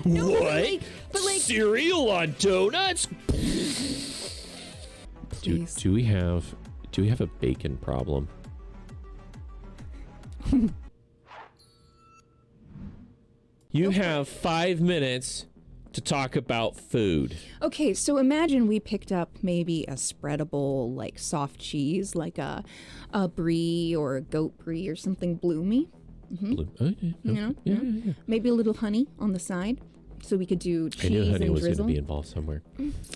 No, What? but like cereal on donuts? Do we have a bacon problem? You have 5 minutes to talk about food. Okay, so imagine we picked up maybe a spreadable, like, soft cheese, like a brie or a goat brie or something bloomy. Okay. You know? Yeah. Maybe a little honey on the side, so we could do cheese I knew honey and was going to drizzle. be involved somewhere.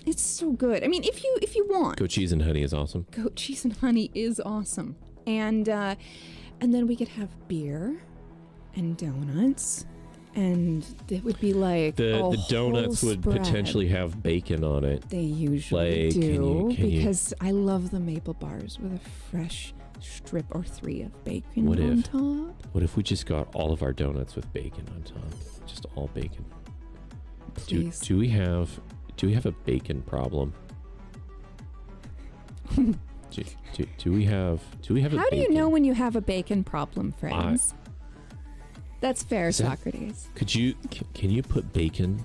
It's so good. I mean, if you want. Goat cheese and honey is awesome. Goat cheese and honey is awesome. And then we could have beer and donuts. And it would be like the donuts would potentially have bacon on it. They usually like, do can you, because I love the maple bars with a fresh strip or 3 of bacon on top. What if we just got all of our donuts with bacon on top? Just all bacon. Please. Do we have a bacon problem? do we have a bacon? How do you know when you have a bacon problem, friends? That's fair, Socrates. Can you put bacon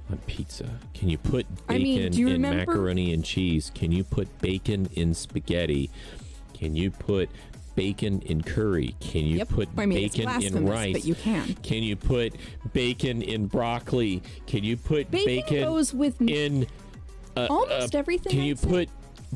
on pizza? Can you put bacon in macaroni and cheese? Can you put bacon in spaghetti? Can you put bacon in curry? Can you put bacon in rice? But you can. Can you put bacon in broccoli? Can you put bacon goes with in almost everything? Can you put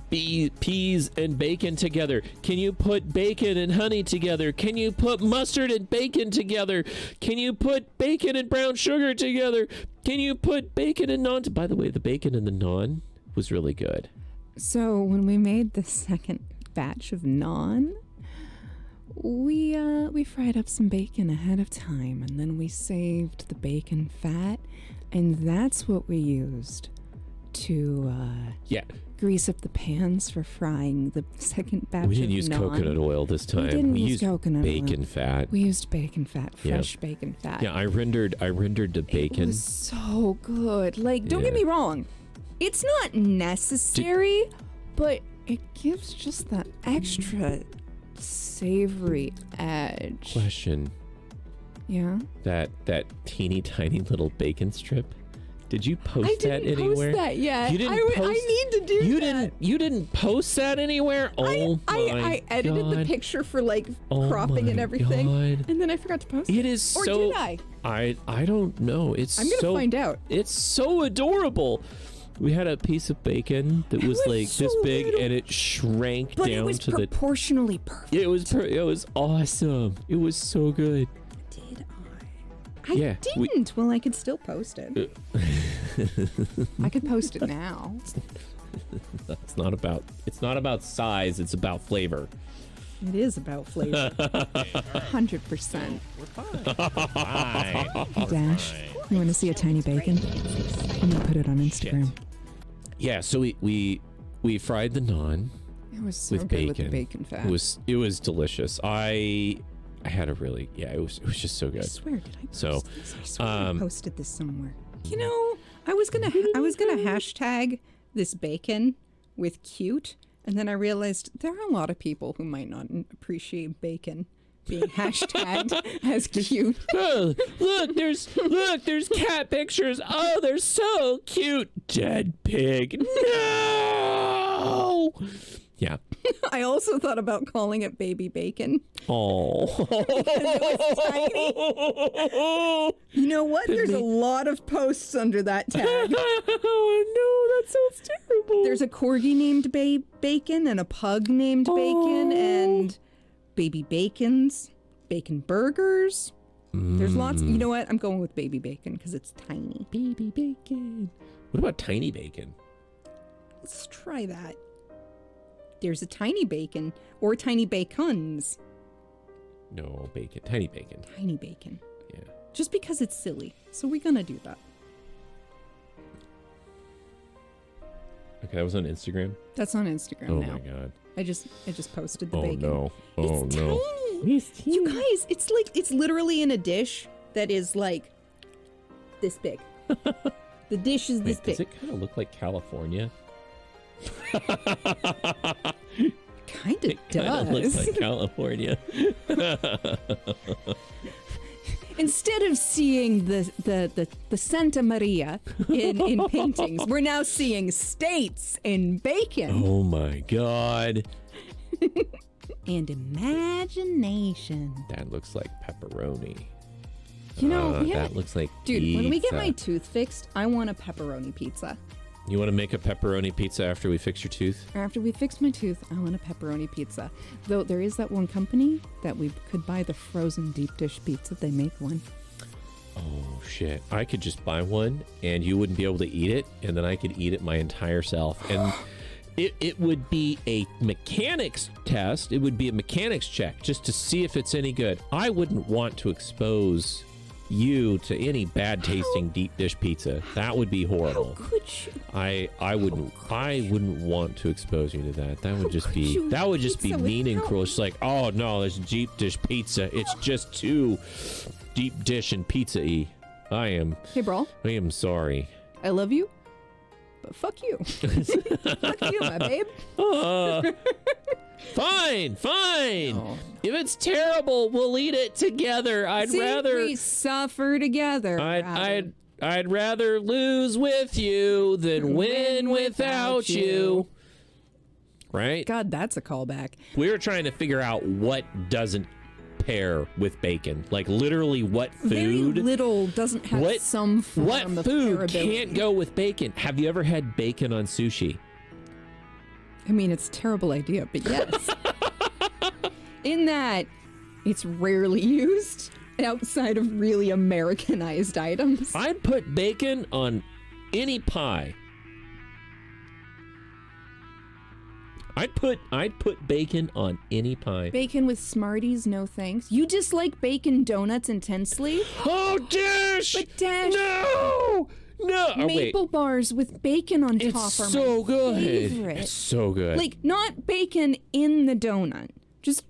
peas and bacon together? Can you put bacon and honey together? Can you put mustard and bacon together? Can you put bacon and brown sugar together? Can you put bacon and naan? By the way, the bacon and the naan was really good. So when we made the second batch of naan, we fried up some bacon ahead of time, and then we saved the bacon fat, and that's what we used to grease up the pans for frying the second batch of naan. We didn't use coconut oil this time. We didn't use coconut bacon fat. We used bacon fat, fresh bacon fat. Yeah, I rendered the bacon. It was so good. Like, don't get me wrong. It's not necessary, but it gives just that extra savory edge. Question. Yeah? That teeny tiny little bacon strip. Did you post that anywhere? I didn't post that yet. You didn't post? I need to do that. You didn't post that anywhere? I edited the picture for like cropping and everything, and then I forgot to post it. It is or so. Did I? I don't know. I'm gonna find out. It's so adorable. We had a piece of bacon that was like so this big, little, and it shrank but down it was to the. proportionally perfect. It was awesome. It was so good. Did I didn't. Well, I could still post it. I could post it now. It's not about size. It's about flavor. It is about flavor. 100%. We're fine. Dash, you want to see a tiny bacon? I'm gonna put it on Instagram. Shit. Yeah. So we fried the naan. It was so with good bacon. with the bacon fat. It was delicious. I had a really it was just so good. I swear, did I post So, this? I swear I posted this somewhere. You know, I was gonna hashtag this bacon with cute, and then I realized there are a lot of people who might not appreciate bacon being hashtagged as cute. Oh, there's cat pictures. Oh, they're so cute. Dead pig. No. Yeah. I also thought about calling it baby bacon. Oh. You know what? There's a lot of posts under that tag. Oh no, that sounds terrible. There's a corgi named Bacon and a pug named Bacon and baby bacons, bacon burgers. There's lots. You know what? I'm going with baby bacon because it's tiny. Baby bacon. What about tiny bacon? Let's try that. There's a tiny bacon or tiny bacons. No, bacon. Tiny bacon. Tiny bacon. Yeah. Just because it's silly. So we're going to do that. Okay, that was on Instagram? That's on Instagram now. Oh my god. I just posted the bacon. No. Oh it's no. Tiny. It's tiny. You guys, it's literally in a dish that is like this big. The dish is this big. Does it kind of look like California? Kind of does. Looks like California. Instead of seeing the Santa Maria in paintings, we're now seeing states in bacon. Oh my God. And imagination. That looks like pepperoni. You know, that looks like dude, pizza. when we get my tooth fixed, I want a pepperoni pizza. You want to make a pepperoni pizza after we fix your tooth? After we fix my tooth, I want a pepperoni pizza. Though there is that one company that we could buy the frozen deep dish pizza. They make one. Oh, shit. I could just buy one, and you wouldn't be able to eat it, and then I could eat it my entire self. And it would be a mechanics test. It would be a mechanics check just to see if it's any good. I wouldn't want to expose you to any bad tasting deep dish pizza. That would be horrible. How could you? I wouldn't want to expose you to that. That would just be mean and cruel. It's like, oh no, there's deep dish pizza. It's just too deep dish and pizza-y. Hey, bro. I am sorry. I love you, but fuck you. Fuck you, my babe. Fine. Oh. If it's terrible, we'll eat it together. We suffer together. I'd rather lose with you than win without you. Right? God, that's a callback. We were trying to figure out what doesn't pair with bacon. Like literally what food. Very little doesn't have some form what of food pairability. can't go with bacon? Have you ever had bacon on sushi? I mean, it's a terrible idea, but yes. In that it's rarely used outside of really Americanized items. I'd put bacon on any pie. I'd put bacon on any pie. Bacon with Smarties, no thanks. You dislike bacon donuts intensely? Oh, Dash! But Dash, No! maple bars with bacon on top It's are so my good. favorite. It's so good. Like, not bacon in the donut, just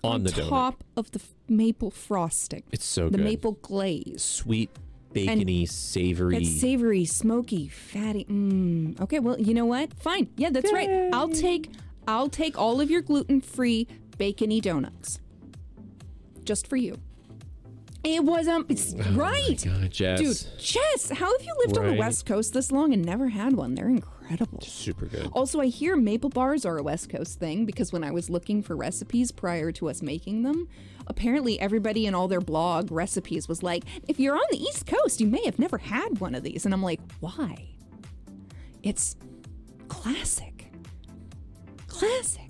on the top of the maple frosting. It's so the good. maple glaze. Sweet, bacony, savory. That's savory, smoky, fatty. Okay, well, you know what? Fine. Yeah, that's right. I'll take all of your gluten-free bacony donuts. Just for you. It was it's right. My God, Jess. Dude, Jess, how have you lived on the West Coast this long and never had one? They're incredible. Super good. Also, I hear maple bars are a West Coast thing because when I was looking for recipes prior to us making them, apparently everybody in all their blog recipes was like, if you're on the East Coast, you may have never had one of these. And I'm like, why? It's classic. Classic.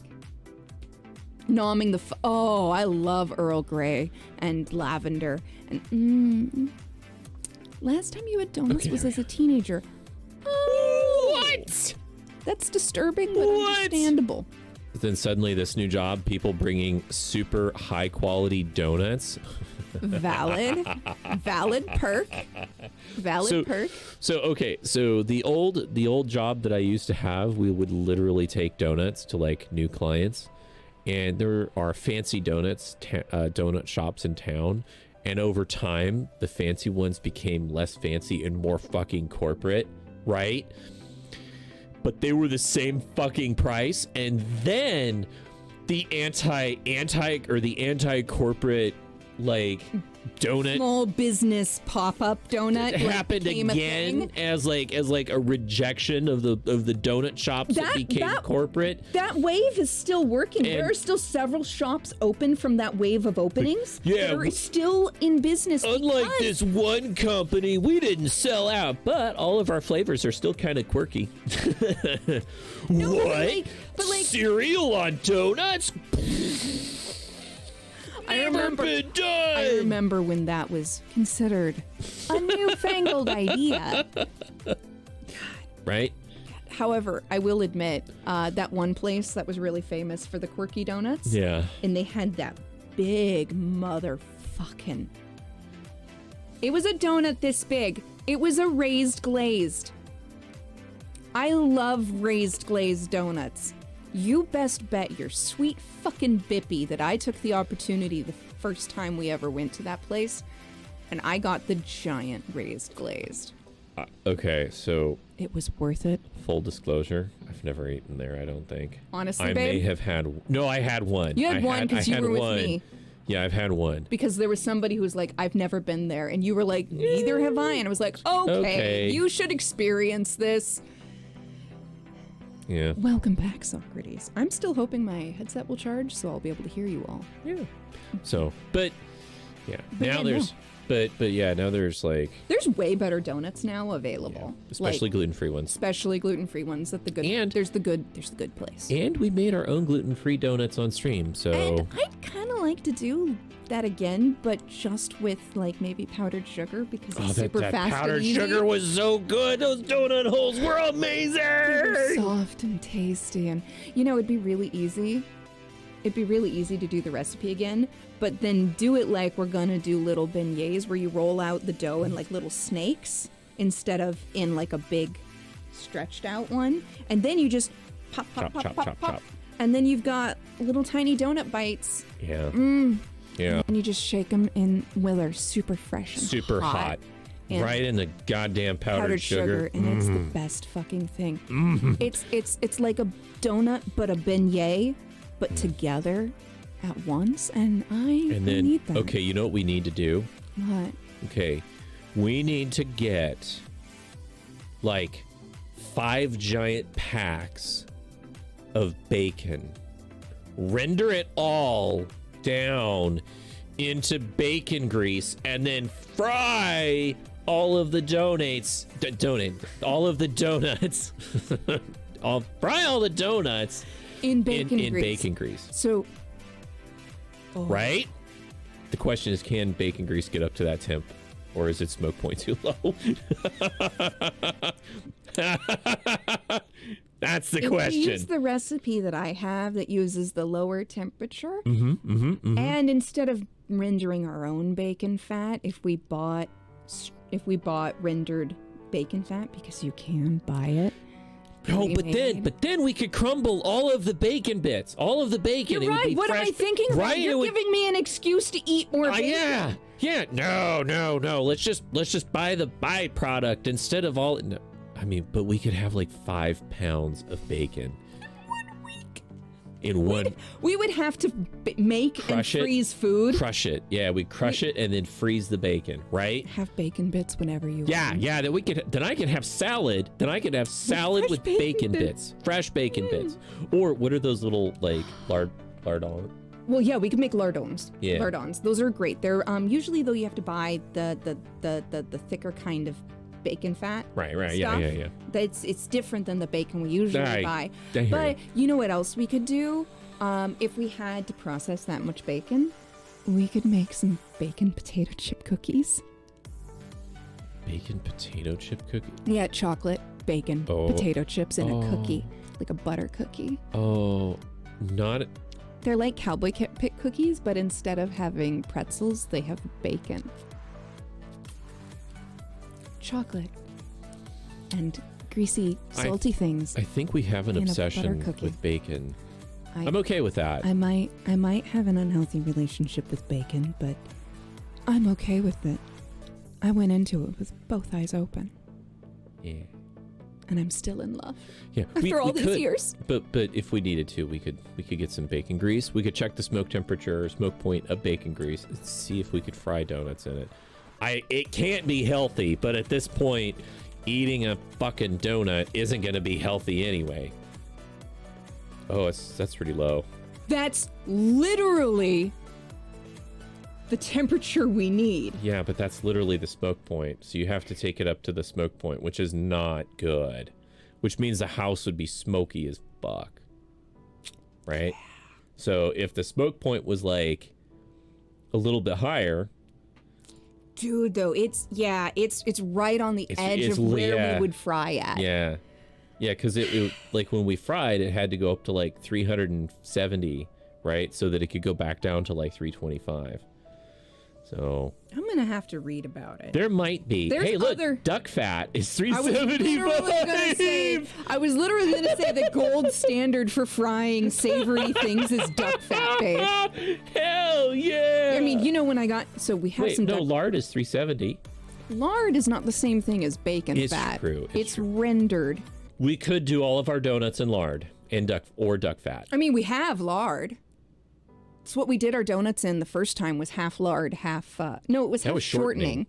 Nomming oh, I love Earl Grey and lavender. And last time you had donuts was as a teenager. What? That's disturbing, but understandable. Then suddenly this new job, people bringing super high quality donuts. Valid perk. Perk. So okay, so the old job that I used to have, we would literally take donuts to like new clients, and there are fancy donut shops in town, and over time the fancy ones became less fancy and more fucking corporate, right? But they were the same fucking price, and then the anti-corporate like donut small business pop-up donut happened again as a rejection of the donut shops that became corporate. That wave is still working. And there are still several shops open from that wave of openings that are still in business. Unlike this one company, we didn't sell out, but all of our flavors are still kind of quirky. No, what? But cereal on donuts? I remember when that was considered a newfangled idea. Right? However, I will admit, that one place that was really famous for the quirky donuts. Yeah. And they had that big motherfucking... It was a donut this big. It was a raised glazed. I love raised glazed donuts. You best bet your sweet fucking bippy that I took the opportunity the first time we ever went to that place, and I got the giant raised glazed. Okay, so... It was worth it. Full disclosure, I've never eaten there, I don't think. Honestly, I babe? may have had... No, I had one. You had one because you were with me. Yeah, I've had one. Because there was somebody who was like, I've never been there. And you were like, neither have I. And I was like, okay. You should experience this. Yeah. Welcome back, Socrates. I'm still hoping my headset will charge, so I'll be able to hear you all. Yeah. So, but yeah, But now yeah, there's, but yeah, now there's like, There's way better donuts now available. especially Like, gluten-free ones. especially gluten-free ones at the good. And- there's the good place. And we made our own gluten-free donuts on stream, so And I'd kind of like to do that again, but just with like maybe powdered sugar because it's super that fast powdered and easy. sugar was so good. Those donut holes were They were amazing. soft and tasty, and you know it'd be really easy. It'd be really easy to do the recipe again, but then do it like we're gonna do little beignets where you roll out the dough in like little snakes instead of in like a big stretched out one, and then you just pop, Chop, chop, chop, chop. and then you've got little tiny donut bites. Yeah. Yeah. And you just shake them in where they're super fresh and Super hot. and Right in the goddamn powdered sugar. and it's the best fucking thing. It's like a donut but a beignet, but together at once, and I And then, need that. okay, you know what we need to do? What? Okay, we need to get like 5 giant packs of bacon. Render it all down into bacon grease and then fry all of the all of the donuts. Fry all the donuts In bacon in grease. bacon grease. So, Right? The question is, can bacon grease get up to that temp? Or is it smoke point too low? That's the if question. we use the recipe that I have that uses the lower temperature, Mm-hmm. and instead of rendering our own bacon fat, if we bought rendered bacon fat, because you can buy it. Oh, pre-made. but then we could crumble all of the bacon bits, all of the bacon. You're It would right. be What am fresh. I thinking about? Right? You're giving me an excuse to eat more bacon. Yeah. No. Let's just buy the byproduct instead of all. No, I mean, but we could have like 5 pounds of bacon in one. We would have to make Crush and it. freeze food. Crush it. Yeah, we crush it and then freeze the bacon. Right? Have bacon bits whenever you want. Yeah. Then I can have salad. Then I can have salad Fresh with bacon bacon bits. bits, fresh bacon bits. Or what are those little like lardons? Well, yeah, we could make lardons. Yeah. Lardons. Those are great. They're usually though you have to buy the thicker kind of bacon fat. Right. Stuff. Yeah. It's different than the bacon we usually Right. buy. I hear But you know what else we could do? If we had to process that much bacon, we could make some bacon potato chip cookies. Bacon potato chip cookie. Yeah, chocolate, bacon, Oh. potato chips in Oh. a cookie, like a butter cookie. Oh, not. They're like cowboy pit cookies, but instead of having pretzels, they have bacon. Chocolate. And greasy, salty things. I think we have an And a butter obsession cookie. with bacon. I- I'm okay with that. I might have an unhealthy relationship with bacon, but I'm okay with it. I went into it with both eyes open, Yeah. and I'm still in love. Yeah. After all these could, years. But if we needed to, we could get some bacon grease. We could check the smoke temperature, smoke point of bacon grease, and see if we could fry donuts in it. It can't be healthy, but at this point, eating a fucking donut isn't going to be healthy anyway. Oh, that's pretty low. That's literally the temperature we need. Yeah, but that's literally the smoke point. So you have to take it up to the smoke point, which is not good. Which means the house would be smoky as fuck. Right? So if the smoke point was like a little bit higher. Dude, though, it's right on the edge it's of where yeah. we would fry at. Yeah. Yeah, because it like when we fried, it had to go up to like 370, right? So that it could go back down to like 325. So I'm gonna have to read about it. there might be. There's hey, look, other- duck fat is I was 375. literally gonna say the gold standard for frying savory things is duck fat, babe. Hell yeah! I mean, you know when I got we have wait, some no, duck. Lard is 370. Lard is not the same thing as bacon It's fat. true, it's It's true. rendered. We could do all of our donuts in lard and duck fat. I mean, we have lard. It's what we did our donuts in the first time was half lard, half no, it was half was shortening.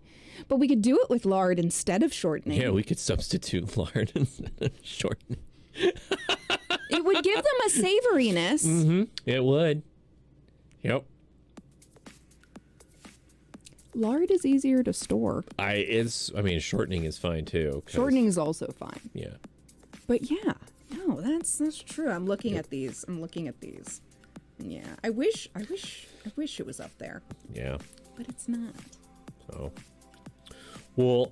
But we could do it with lard instead of shortening. Yeah, we could substitute lard instead of shortening. It would give them a savoriness. Mm-hmm. It would. Yep. Lard is easier to store. Shortening is fine too. Shortening is also fine. Yeah. But yeah, no, that's true. I'm looking at these. Yeah, I wish it was up there. Yeah. But it's not. So, well,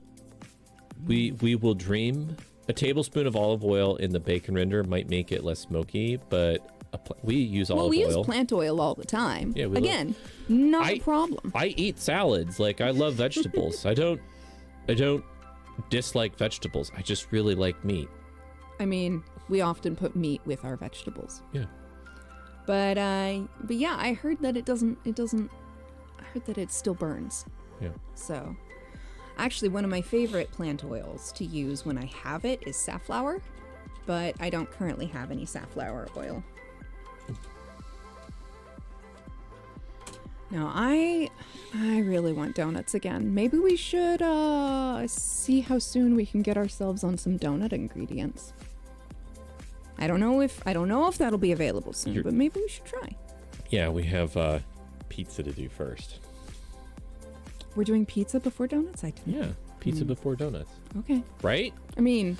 we will dream. A tablespoon of olive oil in the bacon render might make it less smoky, but we use olive oil. We use plant oil all the time. Yeah, not a problem. I eat salads. Like, I love vegetables. I don't dislike vegetables. I just really like meat. I mean, we often put meat with our vegetables. Yeah. But yeah, I heard that it doesn't. I heard that it still burns. Yeah. So, actually, one of my favorite plant oils to use when I have it is safflower, but I don't currently have any safflower oil. Now, I really want donuts again. Maybe we should see how soon we can get ourselves on some donut ingredients. I don't know if that'll be available soon, but maybe we should try. Yeah, we have pizza to do first. We're doing pizza before donuts? I didn't. Yeah, pizza before donuts. Okay. Right? I mean,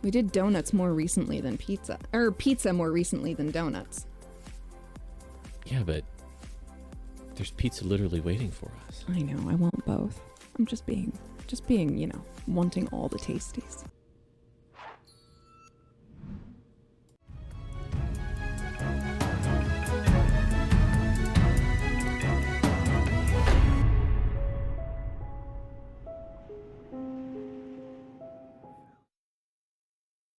we did donuts more recently than pizza. Or pizza more recently than donuts. Yeah, but there's pizza literally waiting for us. I know, I want both. I'm just being, wanting all the tasties.